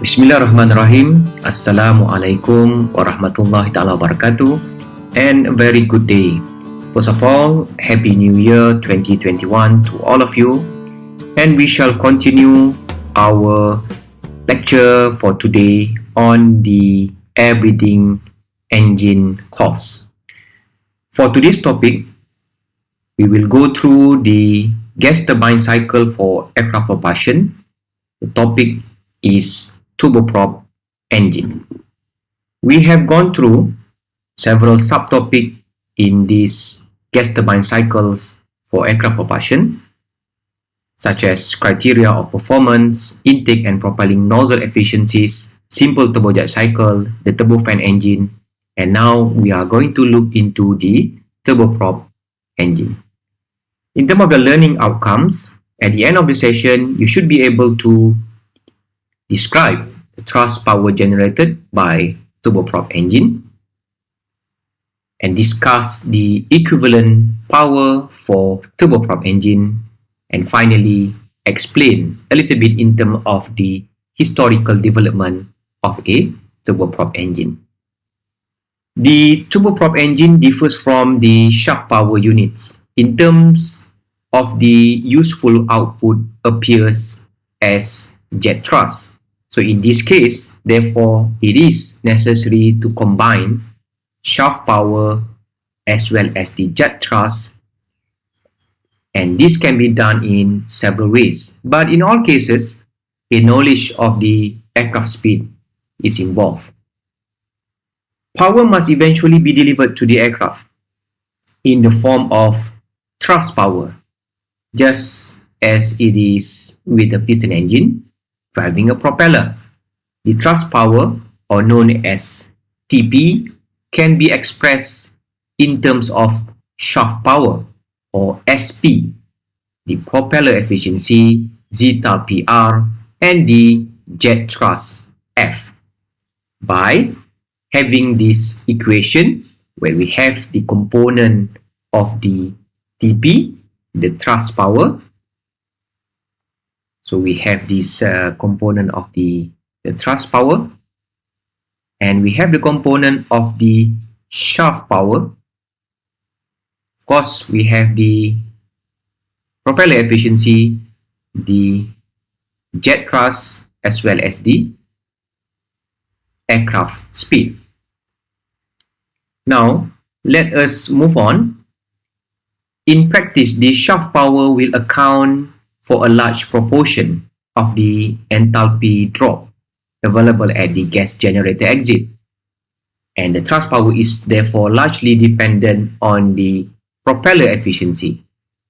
Bismillahirrahmanirrahim. Assalamualaikum warahmatullahi taala wabarakatuh, and a very good day. First of all, Happy New Year 2021 to all of you, and we shall continue our lecture for today on the Air Breathing Engine course. For today's topic, we will go through the gas turbine cycle for aircraft propulsion. The topic is Turboprop Engine. We have gone through several subtopics in these gas turbine cycles for aircraft propulsion, such as criteria of performance, intake and propelling nozzle efficiencies, simple turbojet cycle, the turbofan engine, and now we are going to look into the turboprop engine. In terms of the learning outcomes, at the end of the session, you should be able to describe the thrust power generated by turboprop engine and discuss the equivalent power for turboprop engine, and finally explain a little bit in terms of the historical development of a turboprop engine. The turboprop engine differs from the shaft power units in terms of the useful output appears as jet thrust. So in this case, therefore, it is necessary to combine shaft power as well as the jet thrust, and this can be done in several ways. But in all cases, a knowledge of the aircraft speed is involved. Power must eventually be delivered to the aircraft in the form of thrust power, just as it is with a piston engine driving a propeller. The thrust power, or known as TP, can be expressed in terms of shaft power, or SP, the propeller efficiency, zeta PR, and the jet thrust F, by having this equation where we have the component of the TP, the thrust power. So we have this component of the thrust power, and we have the component of the shaft power. Of course, we have the propeller efficiency, the jet thrust, as well as the aircraft speed. Now, let us move on. In practice, the shaft power will account for a large proportion of the enthalpy drop available at the gas generator exit, and the thrust power is therefore largely dependent on the propeller efficiency,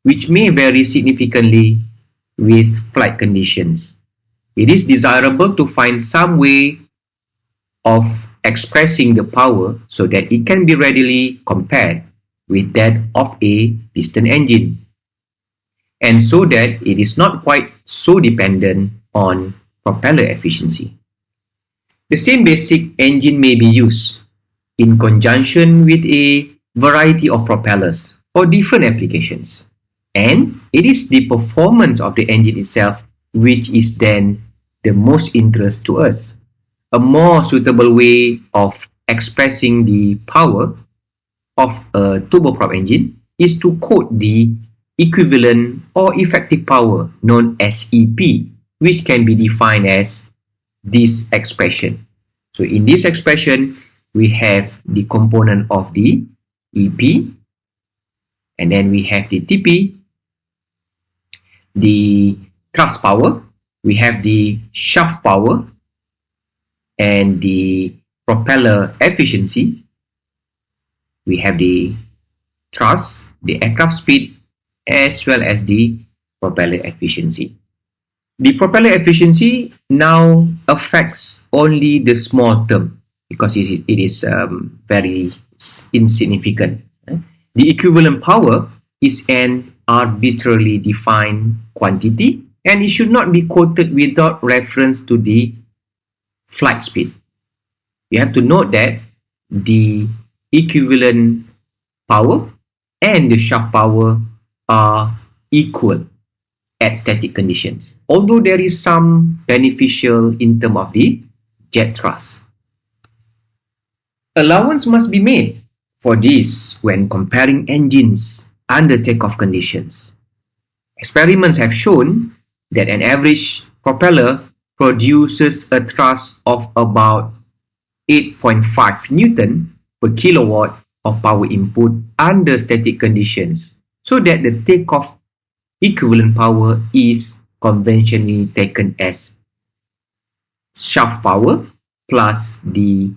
which may vary significantly with flight conditions. It is desirable to find some way of expressing the power so that it can be readily compared with that of a piston engine, and so that it is not quite so dependent on propeller efficiency. The same basic engine may be used in conjunction with a variety of propellers for different applications, and it is the performance of the engine itself which is then the most interest to us. A more suitable way of expressing the power of a turboprop engine is to quote the equivalent or effective power, known as EP, which can be defined as this expression. So in this expression, we have the component of the EP, and then we have the TP, the thrust power, we have the shaft power, and the propeller efficiency, we have the thrust, the aircraft speed, as well as the propeller efficiency. The propeller efficiency now affects only the small term because it is very insignificant. The equivalent power is an arbitrarily defined quantity, and it should not be quoted without reference to the flight speed. You have to note that the equivalent power and the shaft power are equal at static conditions. Although there is some beneficial in terms of the jet thrust. Allowance must be made for this when comparing engines under takeoff conditions. Experiments have shown that an average propeller produces a thrust of about 8.5 Newton per kilowatt of power input under static conditions, so that the takeoff equivalent power is conventionally taken as shaft power plus the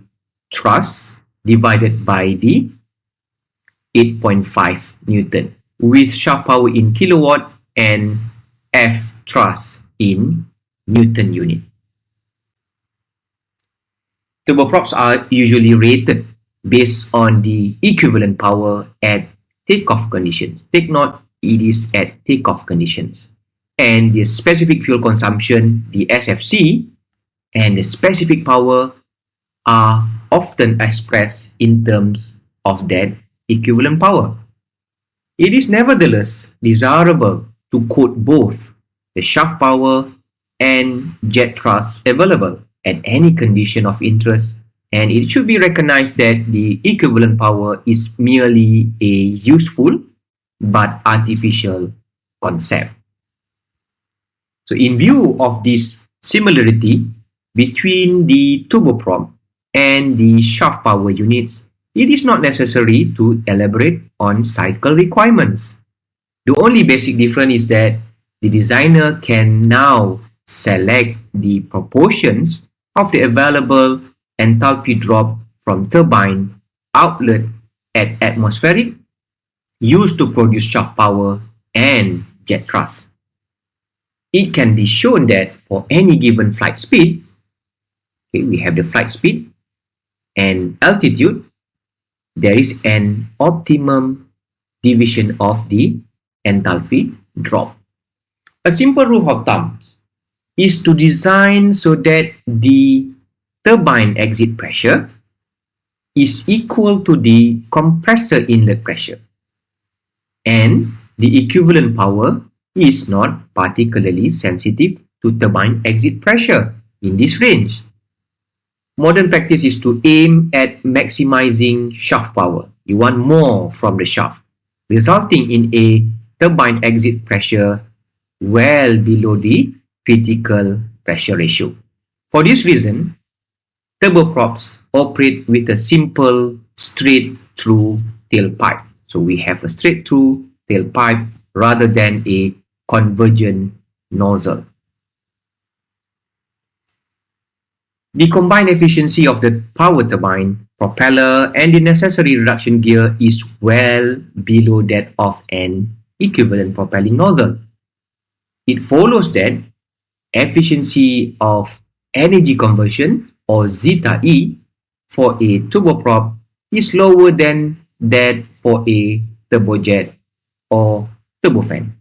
thrust divided by the 8.5 Newton, with shaft power in kilowatt and F thrust in Newton unit. Turboprops are usually rated based on the equivalent power at takeoff conditions. Take note, it is at takeoff conditions. And the specific fuel consumption, the SFC, and the specific power are often expressed in terms of that equivalent power. It is nevertheless desirable to quote both the shaft power and jet thrust available at any condition of interest, and it should be recognized that the equivalent power is merely a useful but artificial concept. So in view of this similarity between the turboprop and the shaft power units, it is not necessary to elaborate on cycle requirements. The only basic difference is that the designer can now select the proportions of the available enthalpy drop from turbine outlet at atmospheric used to produce shaft power and jet thrust. It can be shown that for any given flight speed, we have the flight speed and altitude, there is an optimum division of the enthalpy drop. A simple rule of thumb is to design so that the turbine exit pressure is equal to the compressor inlet pressure, and the equivalent power is not particularly sensitive to turbine exit pressure in this range. Modern practice is to aim at maximizing shaft power. You want more from the shaft, resulting in a turbine exit pressure well below the critical pressure ratio. For this reason, turboprops operate with a simple straight-through tailpipe. So we have a straight-through tailpipe rather than a convergent nozzle. The combined efficiency of the power turbine, propeller, and the necessary reduction gear is well below that of an equivalent propelling nozzle. It follows that efficiency of energy conversion, or zeta E, for a turboprop is lower than that for a turbojet or turbofan.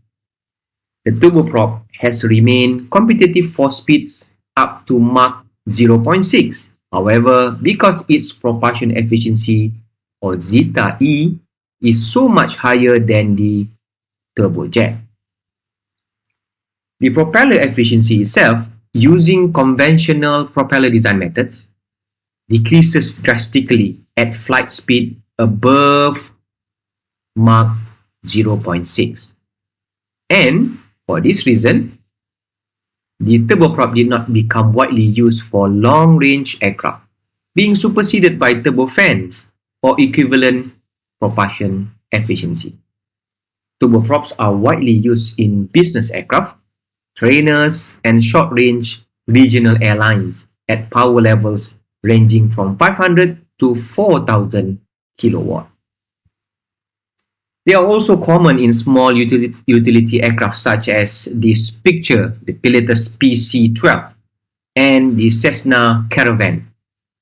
The turboprop has remained competitive for speeds up to Mach 0.6. However, because its propulsion efficiency, or zeta E, is so much higher than the turbojet. The propeller efficiency itself, using conventional propeller design methods, decreases drastically at flight speed above Mach 0.6. And for this reason, the turboprop did not become widely used for long-range aircraft, being superseded by turbofans or equivalent propulsion efficiency. Turboprops are widely used in business aircraft, trainers, and short-range regional airlines at power levels ranging from 500 to 4,000 kilowatt. They are also common in small utility aircraft such as this picture, the Pilatus PC-12, and the Cessna Caravan,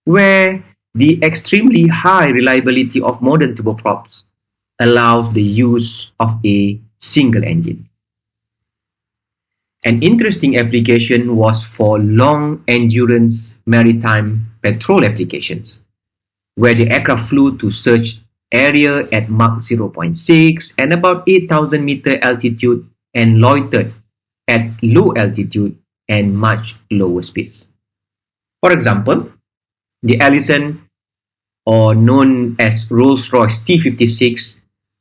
where the extremely high reliability of modern turboprops allows the use of a single engine. An interesting application was for long-endurance maritime patrol applications, where the aircraft flew to search area at Mach 0.6 and about 8,000 meter altitude and loitered at low altitude and much lower speeds. For example, the Allison, or known as Rolls-Royce T56,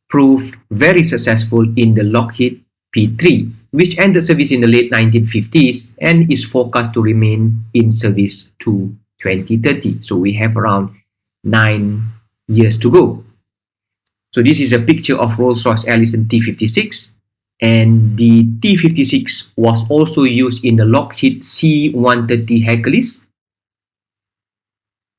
proved very successful in the Lockheed P3, which entered service in the late 1950s and is forecast to remain in service to 2030. So we have around 9 years to go. So this is a picture of Rolls-Royce Allison T56, and the T56 was also used in the Lockheed C-130 Hercules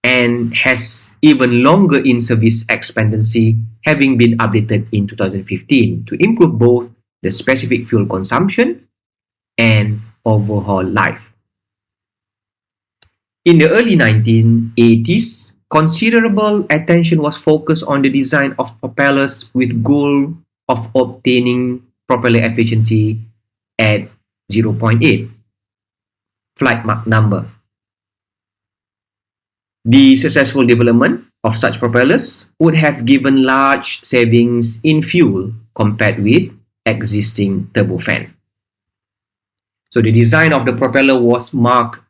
and has even longer in-service expectancy, having been updated in 2015 to improve both the specific fuel consumption and overall life. In the early 1980s, considerable attention was focused on the design of propellers with goal of obtaining propeller efficiency at 0.8 flight Mach number. The successful development of such propellers would have given large savings in fuel compared with existing turbofan. So the design of the propeller was marked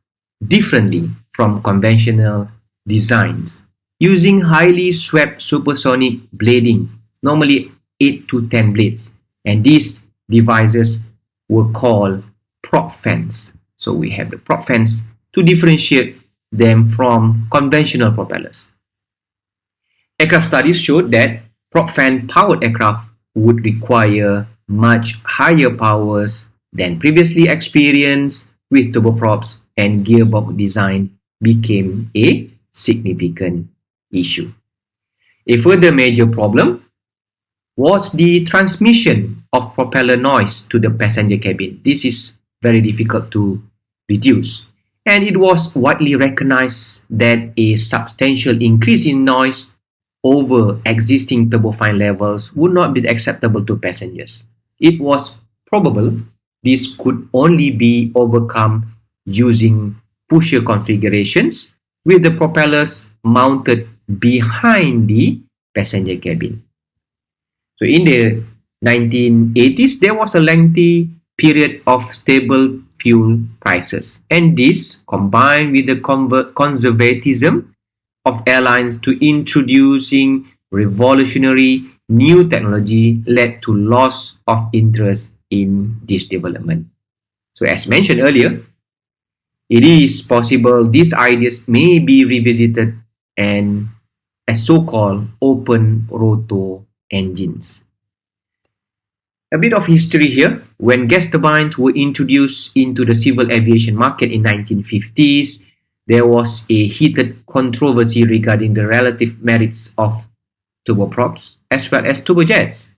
differently from conventional designs, using highly swept supersonic blading, normally 8 to 10 blades, and these devices were called prop fans. So we have the prop fans to differentiate them from conventional propellers. Aircraft studies showed that prop fan powered aircraft would require much higher powers than previously experienced with turboprops, and gearbox design became a significant issue. A further major problem was the transmission of propeller noise to the passenger cabin. This is very difficult to reduce, and it was widely recognized that a substantial increase in noise over existing turbofan levels would not be acceptable to passengers. It was probable this could only be overcome using pusher configurations with the propellers mounted behind the passenger cabin. So in the 1980s, there was a lengthy period of stable fuel prices, and this, combined with the conservatism of airlines to introducing revolutionary new technology, led to loss of interest in this development. So as mentioned earlier, it is possible these ideas may be revisited and as so-called open rotor engines. A bit of history here. When gas turbines were introduced into the civil aviation market in 1950s, there was a heated controversy regarding the relative merits of turboprops as well as turbojets.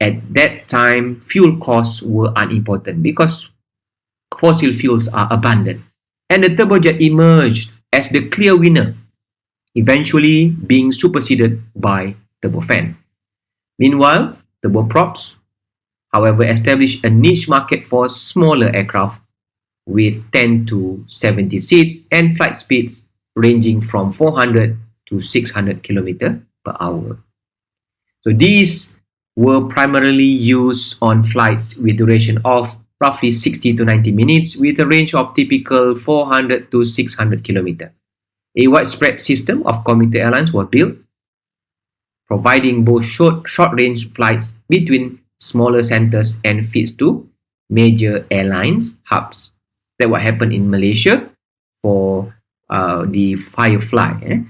At that time, fuel costs were unimportant because fossil fuels are abundant, and the turbojet emerged as the clear winner, eventually being superseded by turbofan. Meanwhile, turboprops, however, established a niche market for smaller aircraft with 10 to 70 seats and flight speeds ranging from 400 to 600 km per hour. So these were primarily used on flights with duration of roughly 60 to 90 minutes with a range of typical 400 to 600 km. A widespread system of commuter airlines was built, providing both short-range flights between smaller centers and feeds to major airlines hubs. That what happened in Malaysia for the Firefly.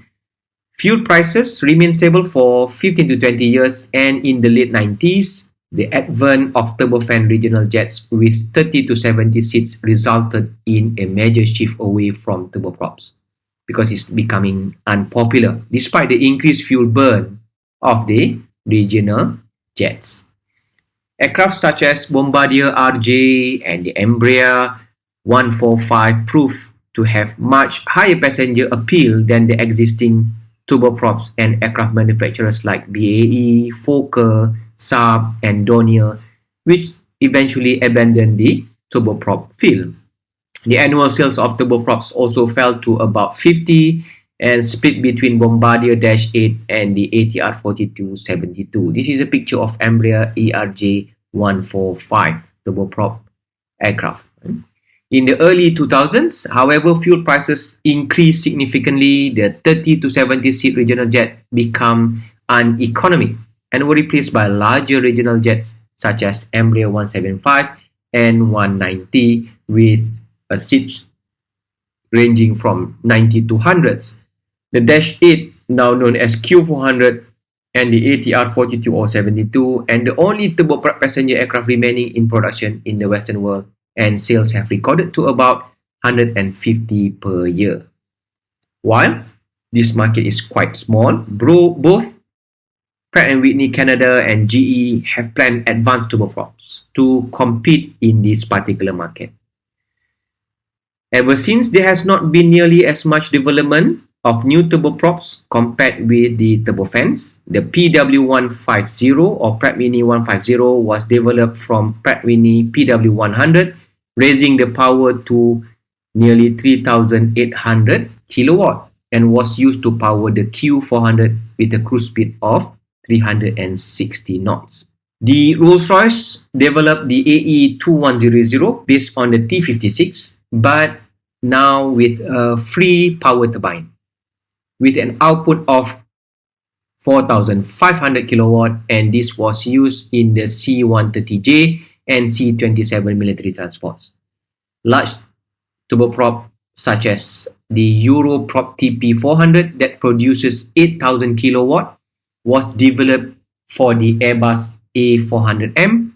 Fuel prices remained stable for 15 to 20 years, and in the late 90s, the advent of turbofan regional jets with 30 to 70 seats resulted in a major shift away from turboprops because it's becoming unpopular despite the increased fuel burn of the regional jets. Aircraft such as Bombardier RJ and the Embraer 145 proved to have much higher passenger appeal than the existing turboprops, and aircraft manufacturers like BAE, Fokker, Saab, and Dornier, which eventually abandoned the turboprop field. The annual sales of turboprops also fell to about 50 and split between Bombardier Dash 8 and the ATR 4272. This is a picture of Embraer ERJ 145 turboprop aircraft. In the early 2000s, however, fuel prices increased significantly. The 30 to 70 seat regional jet become uneconomic and were replaced by larger regional jets such as Embraer 175 and 190 with a seat ranging from 90 to hundreds. The Dash 8, now known as Q400, and the ATR 42072, and the only turboprop passenger aircraft remaining in production in the Western world, and sales have recorded to about 150 per year. While this market is quite small, both Pratt & Whitney Canada and GE have planned advanced turboprops to compete in this particular market. Ever since, there has not been nearly as much development of new turboprops compared with the turbofans. The PW150 or Pratt Whitney 150 was developed from Pratt Whitney PW100, raising the power to nearly 3,800 kilowatt and was used to power the Q400 with a cruise speed of 360 knots. The Rolls-Royce developed the AE2100 based on the T56, but now with a free power turbine with an output of 4,500 kilowatt, and this was used in the C-130J and C-27 military transports. Large turboprop such as the Europrop TP400 that produces 8,000 kilowatt was developed for the Airbus A400M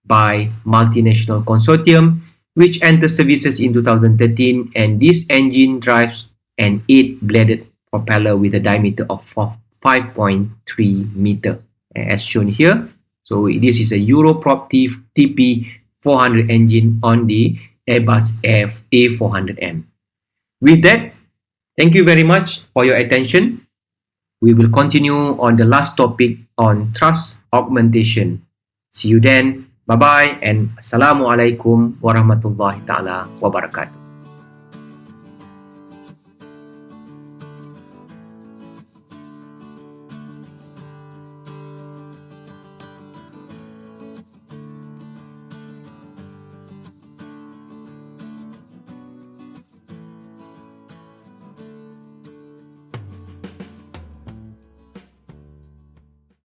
by multinational consortium, which entered services in 2013, and this engine drives an 8-bladed propeller with a diameter of 5.3 meter, as shown here. So this is a Europrop TP400 engine on the Airbus A400M. With that, thank you very much for your attention. We will continue on the last topic on thrust augmentation. See you then. Bye-bye and Assalamualaikum warahmatullahi ta'ala wabarakatuh.